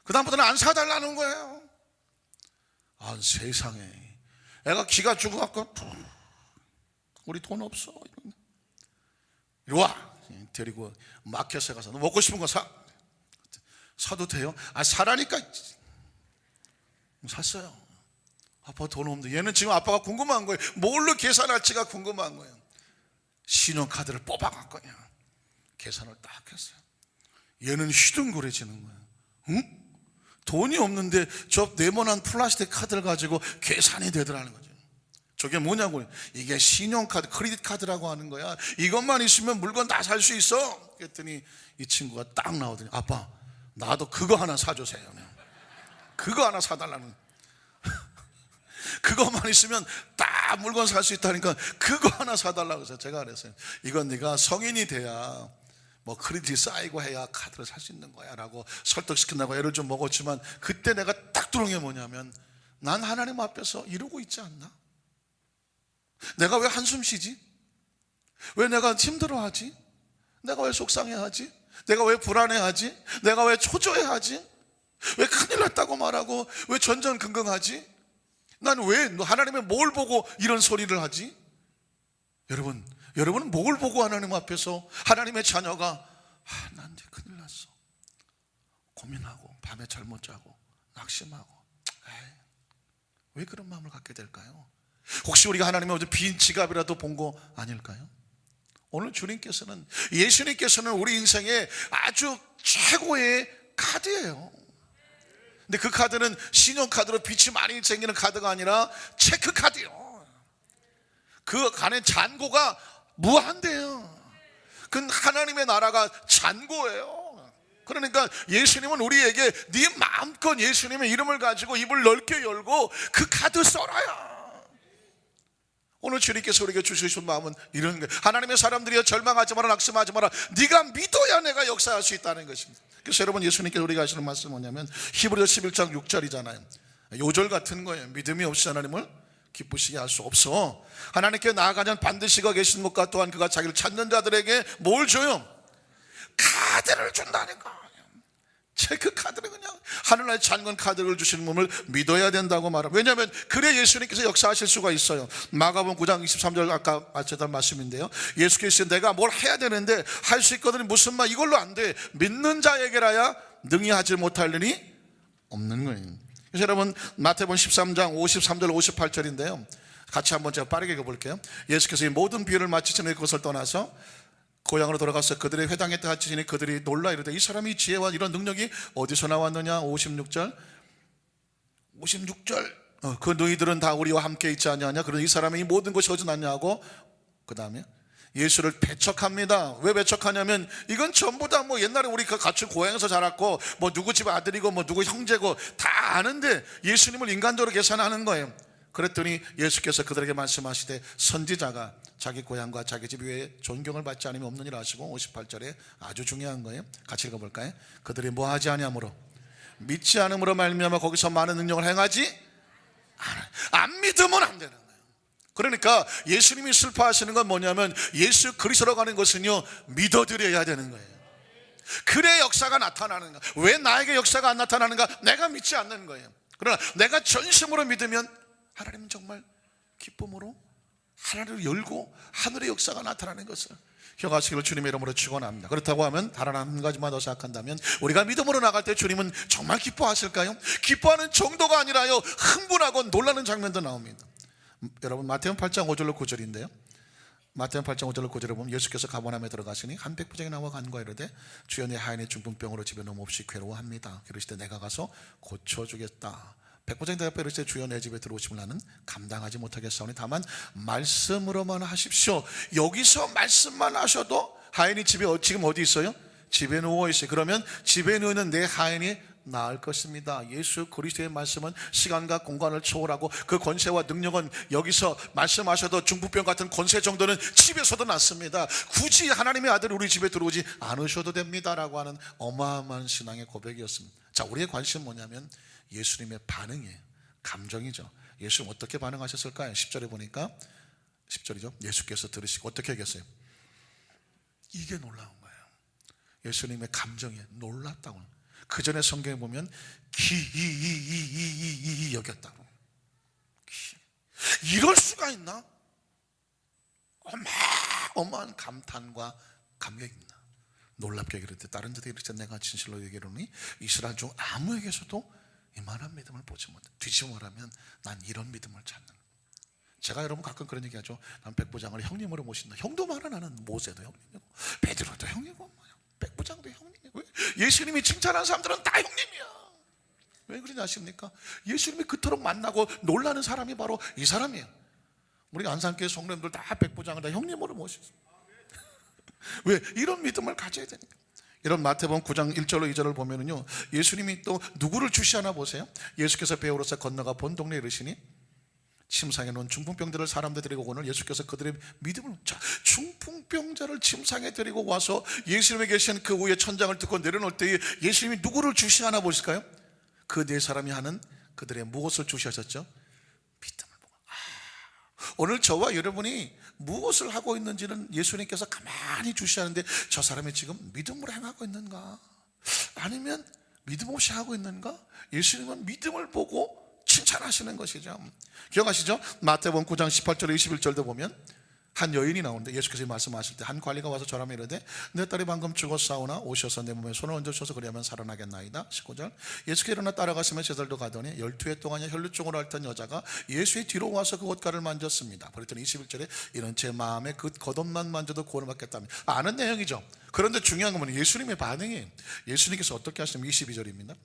그 다음부터는 안 사달라는 거예요. 아, 세상에. 애가 기가 죽어갖고 우리 돈 없어 이리 와 데리고 마켓에 가서 너 먹고 싶은 거 사도 돼요? 아, 사라니까. 샀어요. 아빠 돈 없는데 얘는 지금 아빠가 궁금한 거예요. 뭘로 계산할지가 궁금한 거예요. 신용카드를 뽑아갖고 그냥 계산을 딱 했어요. 얘는 휘둥그레지는 거예요. 응? 돈이 없는데 저 네모난 플라스틱 카드를 가지고 계산이 되더라는 거죠. 저게 뭐냐고요. 이게 신용카드, 크레딧 카드라고 하는 거야. 이것만 있으면 물건 다 살 수 있어. 그랬더니 이 친구가 딱 나오더니, 아빠 나도 그거 하나 사주세요. 그거 하나 사달라는. 그것만 있으면 다 물건 살 수 있다니까 그거 하나 사달라고 해서 제가 그랬어요. 이건 네가 성인이 돼야 뭐 크레딧이 쌓이고 해야 카드를 살 수 있는 거야 라고 설득시킨다고 애를 좀 먹었지만, 그때 내가 딱 들은 게 뭐냐면, 난 하나님 앞에서 이러고 있지 않나? 내가 왜 한숨 쉬지? 왜 내가 힘들어하지? 내가 왜 속상해하지? 내가 왜 불안해하지? 내가 왜 초조해하지? 왜 큰일 났다고 말하고 왜 전전긍긍하지? 난 왜 하나님의 뭘 보고 이런 소리를 하지? 여러분은 뭘 보고 하나님 앞에서 하나님의 자녀가 난 이제 큰일 났어 고민하고 밤에 잠 못 자고 낙심하고, 왜 그런 마음을 갖게 될까요? 혹시 우리가 하나님의 빈 지갑이라도 본 거 아닐까요? 오늘 주님께서는, 예수님께서는 우리 인생의 아주 최고의 카드예요. 근데 그 카드는 신용카드로 빛이 많이 생기는 카드가 아니라 체크카드요. 그 안에 잔고가 무한대요. 그건 하나님의 나라가 잔고예요. 그러니까 예수님은 우리에게 네 마음껏 예수님의 이름을 가지고 입을 넓게 열고 그 카드 써라요. 오늘 주님께서 우리에게 주시는 마음은 이런 거예요. 하나님의 사람들이여 절망하지 마라, 낙심하지 마라. 네가 믿어야 내가 역사할 수 있다는 것입니다. 그래서 여러분, 예수님께서 우리가 하시는 말씀은 뭐냐면 히브리서 11장 6절이잖아요 요절 같은 거예요. 믿음이 없이 하나님을 기쁘시게 할 수 없어. 하나님께 나아가면 반드시 가 계신 것과 또한 그가 자기를 찾는 자들에게 뭘 줘요? 카드를 준다는 거예요. 체크카드를, 그냥 하늘나라의 잔건 카드를 주시는 분을 믿어야 된다고 말합니다. 왜냐하면 그래 예수님께서 역사하실 수가 있어요. 마가복음 9장 23절 아까 말씀드린 말씀인데요, 예수께서 내가 뭘 해야 되는데 할 수 있거든. 무슨 말? 이걸로 안 돼. 믿는 자에게라야 능히 하지 못할 일이 없는 거예요. 그래서 여러분, 마태복음 13장 53절 58절인데요 같이 한번 제가 빠르게 읽어볼게요. 예수께서 이 모든 비유를 마치시니 그것을 떠나서 고향으로 돌아가서 그들의 회당에 갇히시니 그들이 놀라 이르되 이 사람이 지혜와 이런 능력이 어디서 나왔느냐. 56절 그 너희들은 다 우리와 함께 있지 않냐냐. 그러니 이 사람이 이 모든 것이 어디서 났냐 하고, 그 다음에 예수를 배척합니다. 왜 배척하냐면 이건 전부 다 뭐 옛날에 우리 같이 고향에서 자랐고 뭐 누구 집 아들이고 뭐 누구 형제고 다 아는데 예수님을 인간적으로 계산하는 거예요. 그랬더니 예수께서 그들에게 말씀하시되 선지자가 자기 고향과 자기 집 위에 존경을 받지 않으면 없느니라 하시고 58절에 아주 중요한 거예요. 같이 읽어볼까요? 그들이 뭐 하지 아니하므로 믿지 않음으로 말미암아 거기서 많은 능력을 행하지 않아. 안 믿으면 안 되는 거예요. 그러니까 예수님이 슬퍼하시는 건 뭐냐면 예수 그리스도로 가는 것은요 믿어드려야 되는 거예요. 그래 역사가 나타나는 거예요. 왜 나에게 역사가 안 나타나는가? 내가 믿지 않는 거예요. 그러나 내가 전심으로 믿으면 하나님은 정말 기쁨으로 하늘을 열고 하늘의 역사가 나타나는 것을 기억하시기를 주님의 이름으로 축원합니다. 그렇다고 하면 다른 한 가지만 더 생각한다면 우리가 믿음으로 나갈 때 주님은 정말 기뻐하실까요? 기뻐하는 정도가 아니라요 흥분하고 놀라는 장면도 나옵니다. 여러분 마태복음 8장 5절로 9절인데요 마태복음 8장 5절로 9절에 보면 예수께서 가버나움에 들어가시니 한 백부장이 나와 간과 이르되 주여 내 하인이 중풍병으로 집에 너무 없이 괴로워합니다. 그러시되 내가 가서 고쳐주겠다. 백부장이 대답해 이르시되 주여 내 집에 들어오심을 나는 감당하지 못하겠사오니 다만 말씀으로만 하십시오. 여기서 말씀만 하셔도 하인이 집에 지금 어디 있어요? 집에 누워 있어요. 그러면 집에 누워 있는 내 하인이 나을 것입니다. 예수 그리스도의 말씀은 시간과 공간을 초월하고 그 권세와 능력은 여기서 말씀하셔도 중풍병 같은 권세 정도는 집에서도 낫습니다. 굳이 하나님의 아들이 우리 집에 들어오지 않으셔도 됩니다라고 하는 어마어마한 신앙의 고백이었습니다. 자, 우리의 관심은 뭐냐면 예수님의 반응이에요. 감정이죠. 예수님 어떻게 반응하셨을까요? 10절에 보니까 10절이죠. 예수께서 들으시고 어떻게 얘기했어요? 이게 놀라운 거예요. 예수님의 감정이 놀랐다고. 그 전에 성경에 보면 여겼다고. 이럴 수가 있나? 어마어마한 감탄과 감격입니다. 놀랍게 이르되 다른 자들이 이르되 내가 진실로 얘기하노니 이스라엘 중 아무에게서도 이만한 믿음을 보지 못해. 뒤집어 말하면 난 이런 믿음을 찾는. 제가 여러분 가끔 그런 얘기하죠. 난 백부장을 형님으로 모신다. 형도 많아. 나는 모세도 형님이고 베드로도 형이고 백부장도 형님이고. 예수님이 칭찬하는 사람들은 다 형님이야. 왜 그러지 아십니까? 예수님이 그토록 만나고 놀라는 사람이 바로 이 사람이에요. 우리 안산교회 성도님들 다 백부장을 다 형님으로 모셨어요. 왜? 이런 믿음을 가져야 되니까. 이런 마태복음 9장 1절로 2절을 보면은요 예수님이 또 누구를 주시하나 보세요. 예수께서 배우로서 건너가 본 동네에 이르시니 침상에 놓은 중풍병자를 사람들 데리고 오늘 예수께서 그들의 믿음을 중풍병자를 침상에 데리고 와서 예수님이 계신 그 위에 천장을 뜯고 내려놓을 때에 예수님이 누구를 주시하나 보실까요? 그 네 사람이 하는 그들의 무엇을 주시하셨죠? 믿음을 보고. 오늘 저와 여러분이 무엇을 하고 있는지는 예수님께서 가만히 주시하는데 저 사람이 지금 믿음으로 행하고 있는가? 아니면 믿음 없이 하고 있는가? 예수님은 믿음을 보고 칭찬하시는 것이죠. 기억하시죠? 마태복음 9장 18절 21절도 보면 한 여인이 나오는데 예수께서 말씀하실 때 한 관리가 와서 저라며 이르되 내 딸이 방금 죽었사오나 오셔서 내 몸에 손을 얹으셔서 그리하면 살아나겠나이다. 19절 예수께서 일어나 따라가시며 제자들도 가더니 12해 동안에 혈루증으로 앓던 여자가 예수의 뒤로 와서 그 옷가를 만졌습니다. 그랬더니 21절에 이는 제 마음에 그 겉옷만 만져도 구원을 받겠다며 아는 내용이죠. 그런데 중요한 건 예수님의 반응이에요. 예수님께서 어떻게 하시냐면 22절입니다.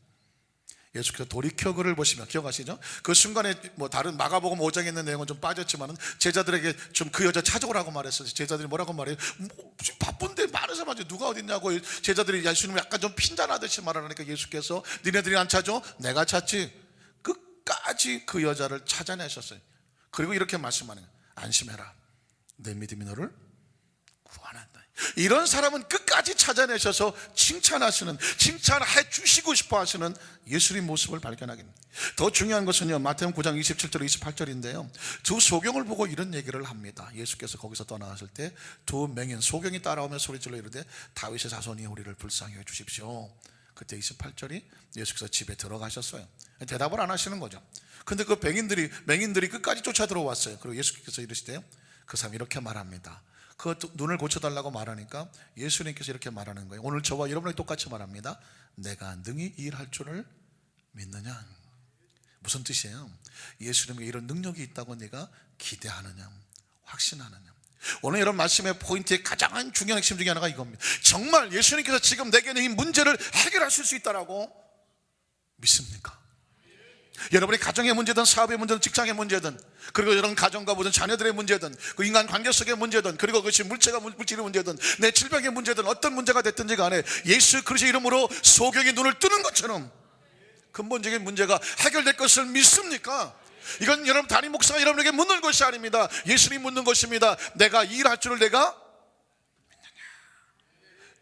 예수께서 돌이켜 그를 보시며 기억하시죠? 그 순간에 뭐 다른 마가복음 5장에 있는 내용은 좀 빠졌지만은 제자들에게 좀 그 여자 찾아오라고 말했어요. 제자들이 뭐라고 말해요? 뭐 바쁜데 많은 사람한테 누가 어딨냐고 제자들이 예수님을 약간 좀 핀잔하듯이 말하니까 예수께서 니네들이 안 찾아? 내가 찾지. 끝까지 그 여자를 찾아내셨어요. 그리고 이렇게 말씀하는 거예요. 안심해라. 내 믿음이 너를 구원한다. 이런 사람은 끝까지 찾아내셔서 칭찬해 주시고 싶어 하시는 예수님 모습을 발견하게 됩니다. 더 중요한 것은요 마태복음 9장 27절 28절인데요 두 소경을 보고 이런 얘기를 합니다. 예수께서 거기서 떠나갔을 때 두 맹인 소경이 따라오며 소리질러 이르되 다윗의 자손이 우리를 불쌍히 해 주십시오. 그때 28절이 예수께서 집에 들어가셨어요. 대답을 안 하시는 거죠. 근데 그 맹인들이 끝까지 쫓아 들어왔어요. 그리고 예수께서 이르시대요 그 사람이 이렇게 말합니다. 그 눈을 고쳐달라고 말하니까 예수님께서 이렇게 말하는 거예요. 오늘 저와 여러분이 똑같이 말합니다. 내가 능히 이 일할 줄을 믿느냐. 무슨 뜻이에요? 예수님께 이런 능력이 있다고 네가 기대하느냐, 확신하느냐. 오늘 이런 말씀의 포인트의 가장 중요한 핵심 중에 하나가 이겁니다. 정말 예수님께서 지금 내게 있는 이 문제를 해결하실 수 있다라고 믿습니까? 여러분의 가정의 문제든 사업의 문제든 직장의 문제든, 그리고 여러분 가정과 모든 자녀들의 문제든, 그 인간 관계 속의 문제든, 그리고 그것이 물질의 문제든, 내 질병의 문제든, 어떤 문제가 됐든지 간에 예수 그리스도의 이름으로 소경이 눈을 뜨는 것처럼 근본적인 문제가 해결될 것을 믿습니까? 이건 여러분 담임 목사가 여러분에게 묻는 것이 아닙니다. 예수님이 묻는 것입니다. 내가 이 일할 줄을 내가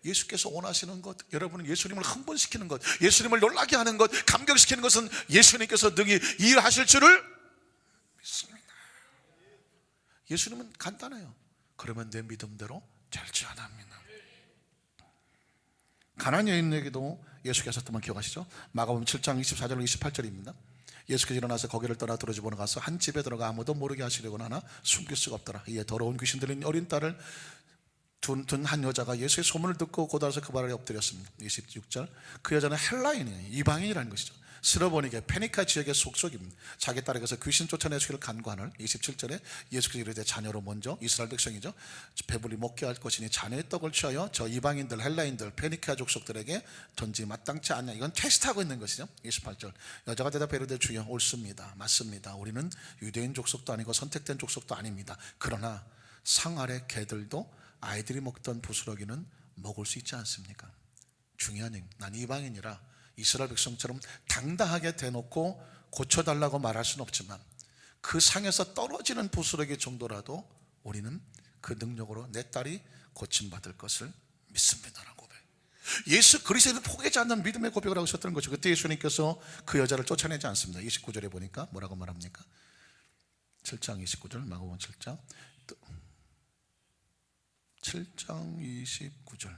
예수께서 원하시는 것, 여러분은 예수님을 흥분시키는 것, 예수님을 놀라게 하는 것, 감격시키는 것은 예수님께서 능히 일하실 줄을 믿습니다. 예수님은 간단해요. 그러면 내 믿음대로 될지 않습니다. 가나안 여인에게도 예수께서 했던 걸 기억하시죠? 마가복음 7장 24절 28절입니다. 예수께서 일어나서 거기를 떠나 도로지보로 가서 한 집에 들어가 아무도 모르게 하시려고 하나 숨길 수가 없더라. 이에 더러운 귀신 들린 어린 딸을 둔 한 여자가 예수의 소문을 듣고 곧와서 그 발에 엎드렸습니다. 26절, 그 여자는 헬라인이에요. 이방인이라는 것이죠. 스로보니게 페니카 지역의 속속입니다. 자기 딸에게서 귀신 쫓아내시기를 간구하는 27절에 예수께서 이르되 자녀로 먼저 이스라엘 백성이죠. 배불리 먹게 할 것이니 자녀의 떡을 취하여 저 이방인들 헬라인들 페니카 족속들에게 던지 마땅치 않냐. 이건 테스트하고 있는 것이죠. 28절, 여자가 대답해 이르되 주여 옳습니다. 맞습니다. 우리는 유대인 족속도 아니고 선택된 족속도 아닙니다. 그러나 상 아래 개들도 아이들이 먹던 부스러기는 먹을 수 있지 않습니까? 중요한 얘기, 난 이방인이라 이스라엘 백성처럼 당당하게 대놓고 고쳐달라고 말할 수는 없지만 그 상에서 떨어지는 부스러기 정도라도 우리는 그 능력으로 내 딸이 고침받을 것을 믿습니다라는 고백. 예수 그리스도를 포기하지 않는 믿음의 고백을 하고 있었던 거죠. 그때 예수님께서 그 여자를 쫓아내지 않습니다. 29절에 보니까 뭐라고 말합니까? 7장 29절, 마가복음 7장 29절.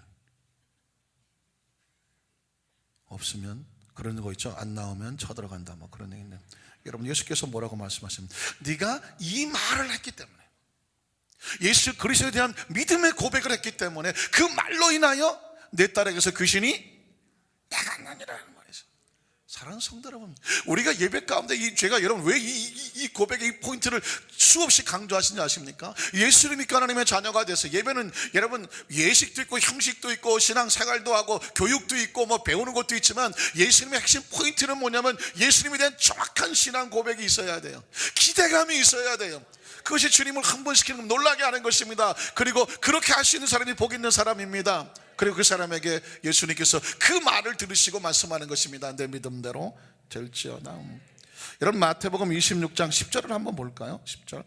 없으면 그런 거 있죠. 안 나오면 쳐들어간다, 뭐 그런 얘기인데, 여러분 예수께서 뭐라고 말씀하십니까? 네가 이 말을 했기 때문에, 예수 그리스도에 대한 믿음의 고백을 했기 때문에 그 말로 인하여 내 딸에게서 귀신이 나갔느니라는 말이죠. 사랑하는 성도 여러분, 우리가 예배 가운데 이 죄가, 여러분 왜 이 고백의 이 포인트를 수없이 강조하시는지 아십니까? 예수를 믿고 하나님의 자녀가 돼서, 예배는 여러분 예식도 있고 형식도 있고 신앙생활도 하고 교육도 있고 뭐 배우는 것도 있지만, 예수님의 핵심 포인트는 뭐냐면 예수님에 대한 정확한 신앙 고백이 있어야 돼요. 기대감이 있어야 돼요. 그것이 주님을 흥분시키는, 놀라게 하는 것입니다. 그리고 그렇게 할 수 있는 사람이 복 있는 사람입니다. 그리고 그 사람에게 예수님께서 그 말을 들으시고 말씀하는 것입니다. 내 믿음대로 될지어다. 여러분 마태복음 26장 10절을 한번 볼까요? 10절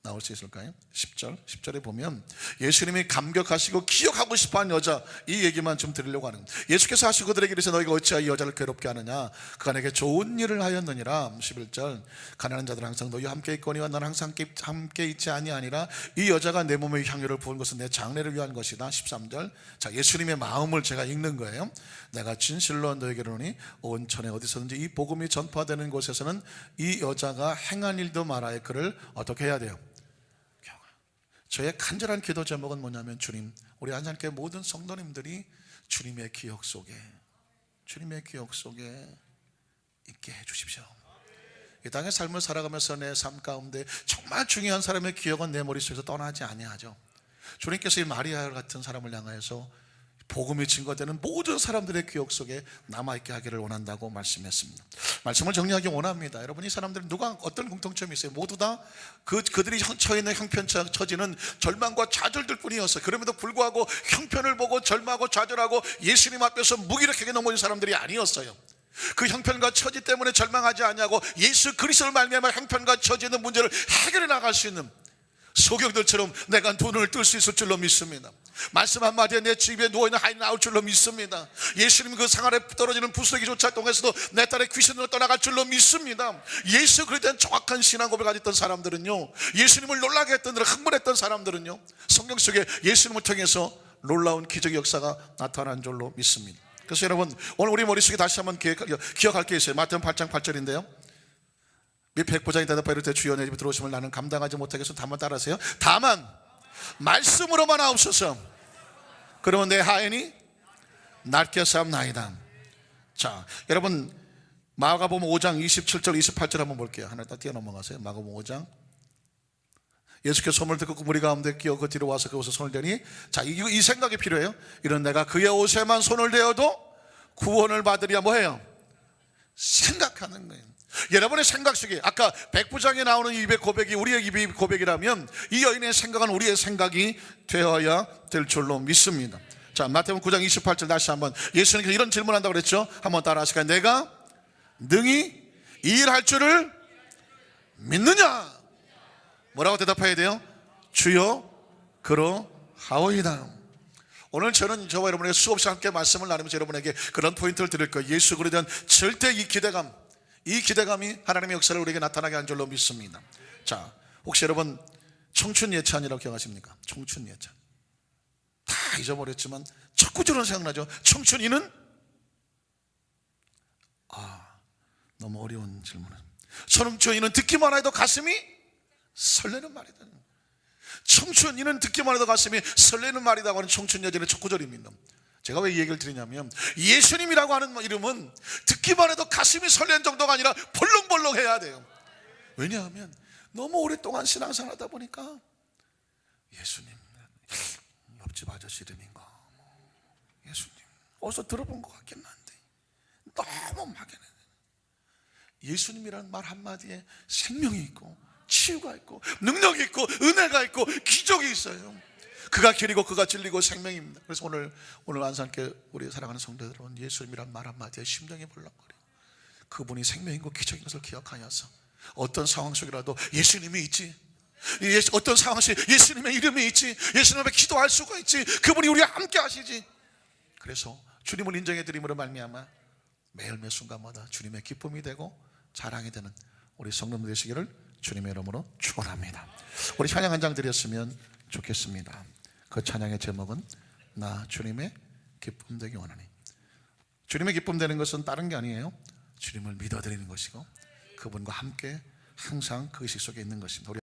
나올 수 있을까요? 10절에 보면 예수님이 감격하시고 기억하고 싶어한 여자, 이 얘기만 좀 드리려고 하는 겁니다. 예수께서 하시고 그들에게 이르시되 너희가 어찌하여 이 여자를 괴롭게 하느냐? 그가 내게 좋은 일을 하였느니라. 11절, 가난한 자들은 항상 너희와 함께 있거니와 나는 항상 함께 있지 아니하니라. 이 여자가 내 몸에 향유를 부은 것은 내 장례를 위한 것이다. 13절, 자 예수님의 마음을 제가 읽는 거예요. 내가 진실로 너희에게 이르노니 온 천에 어디서든지 이 복음이 전파되는 곳에서는 이 여자가 행한 일도 말하여 그를 어떻게 해야 돼요? 저의 간절한 기도 제목은 뭐냐면, 주님, 우리 안산교회 모든 성도님들이 주님의 기억 속에 있게 해주십시오. 이 땅의 삶을 살아가면서 내 삶 가운데 정말 중요한 사람의 기억은 내 머릿속에서 떠나지 아니하죠. 주님께서 이 마리아 같은 사람을 향하여서 복음이 증거되는 모든 사람들의 기억 속에 남아있게 하기를 원한다고 말씀했습니다. 말씀을 정리하기 원합니다. 여러분, 이 사람들은 누가 어떤 공통점이 있어요? 모두 다 그들이 처해 있는 형편처지는 절망과 좌절들 뿐이었어요. 그럼에도 불구하고 형편을 보고 절망하고 좌절하고 예수님 앞에서 무기력하게 넘어진 사람들이 아니었어요. 그 형편과 처지 때문에 절망하지 않냐고 예수 그리스도를 말미암아 형편과 처지에 있는 문제를 해결해 나갈 수 있는 소경들처럼 내가 눈을 뜰 수 있을 줄로 믿습니다. 말씀 한마디에 내 집에 누워있는 하인이 나올 줄로 믿습니다. 예수님 그 상 아래 떨어지는 부스러기조차 통해서도 내 딸의 귀신으로 떠나갈 줄로 믿습니다. 예수 그리스도에 대한 정확한 신앙 고백을 가졌던 사람들은요, 예수님을 놀라게 했던, 흥분했던 사람들은요, 성경 속에 예수님을 통해서 놀라운 기적의 역사가 나타난 줄로 믿습니다. 그래서 여러분, 오늘 우리 머릿속에 다시 한번 기억할 게 있어요. 마태복음 8장 8절인데요 및 백부장이 대답하여 이르되 주여 내 집에 들어오심을 나는 감당하지 못하겠소. 다만 따라하세요. 다만 말씀으로만 하옵소서. 그러면 내 하인이 낫게 사옵나이다. 자, 여러분 마가복음 5장 27절 28절 한번 볼게요. 하나 딱 뛰어넘어가세요. 마가복음 5장. 예수께서 소문을 듣고 그 무리 가운데 끼어 그 뒤로 와서 그곳에 손을 대니, 자, 이 생각이 필요해요. 이런 내가 그의 옷에만 손을 대어도 구원을 받으리야 뭐해요? 생각하는 거예요. 여러분의 생각 속에 아까 백부장에 나오는 입의 고백이 우리의 입의 고백이라면 이 여인의 생각은 우리의 생각이 되어야 될 줄로 믿습니다. 자, 마태복음 9장 28절 다시 한번 예수님께서 이런 질문한다고 그랬죠. 한번 따라 하실까요? 내가 능히 이 일할 줄을 믿느냐? 뭐라고 대답해야 돼요? 주여 그러하오이다. 오늘 저는 저와 여러분에게 수없이 함께 말씀을 나누면서 여러분에게 그런 포인트를 드릴 거예요. 예수 그리스도에 대한 절대 이 기대감이 하나님의 역사를 우리에게 나타나게 한 줄로 믿습니다. 자, 혹시 여러분 청춘 예찬이라고 기억하십니까? 청춘 예찬 다 잊어버렸지만 첫 구절은 생각나죠. 청춘이는 너무 어려운 질문은 청춘이는 듣기만 해도 가슴이 설레는 말이다. 청춘이는 듣기만 해도 가슴이 설레는 말이라고 하는 청춘 예찬의 첫 구절입니다. 제가 왜 이 얘기를 드리냐면 예수님이라고 하는 이름은 듣기만 해도 가슴이 설레는 정도가 아니라 벌렁벌렁 해야 돼요. 왜냐하면 너무 오랫동안 신앙생활 하다 보니까 예수님 옆집 아저씨 이름인가 예수님 어디서 들어본 것 같긴 한데 너무 막연해. 예수님이라는 말 한마디에 생명이 있고 치유가 있고 능력이 있고 은혜가 있고 기적이 있어요. 그가 길이고 그가 진리고 생명입니다. 그래서 오늘 안산교회 우리 사랑하는 성도 여러분, 예수님이란 말 한마디에 심장이 벌렁거려요. 그분이 생명이고 기적인 것을 기억하여서 어떤 상황 속이라도 예수님이 있지, 어떤 상황 속에 예수님의 이름이 있지, 예수님 앞에 기도할 수가 있지, 그분이 우리와 함께 하시지. 그래서 주님을 인정해 드림으로 말미암아 매일 매 순간마다 주님의 기쁨이 되고 자랑이 되는 우리 성도들 되시기를 주님의 이름으로 축원합니다. 우리 찬양 한 장 드렸으면 좋겠습니다. 그 찬양의 제목은 나 주님의 기쁨 되기 원하니. 주님의 기쁨 되는 것은 다른 게 아니에요. 주님을 믿어드리는 것이고 그분과 함께 항상 그 의식 속에 있는 것입니다.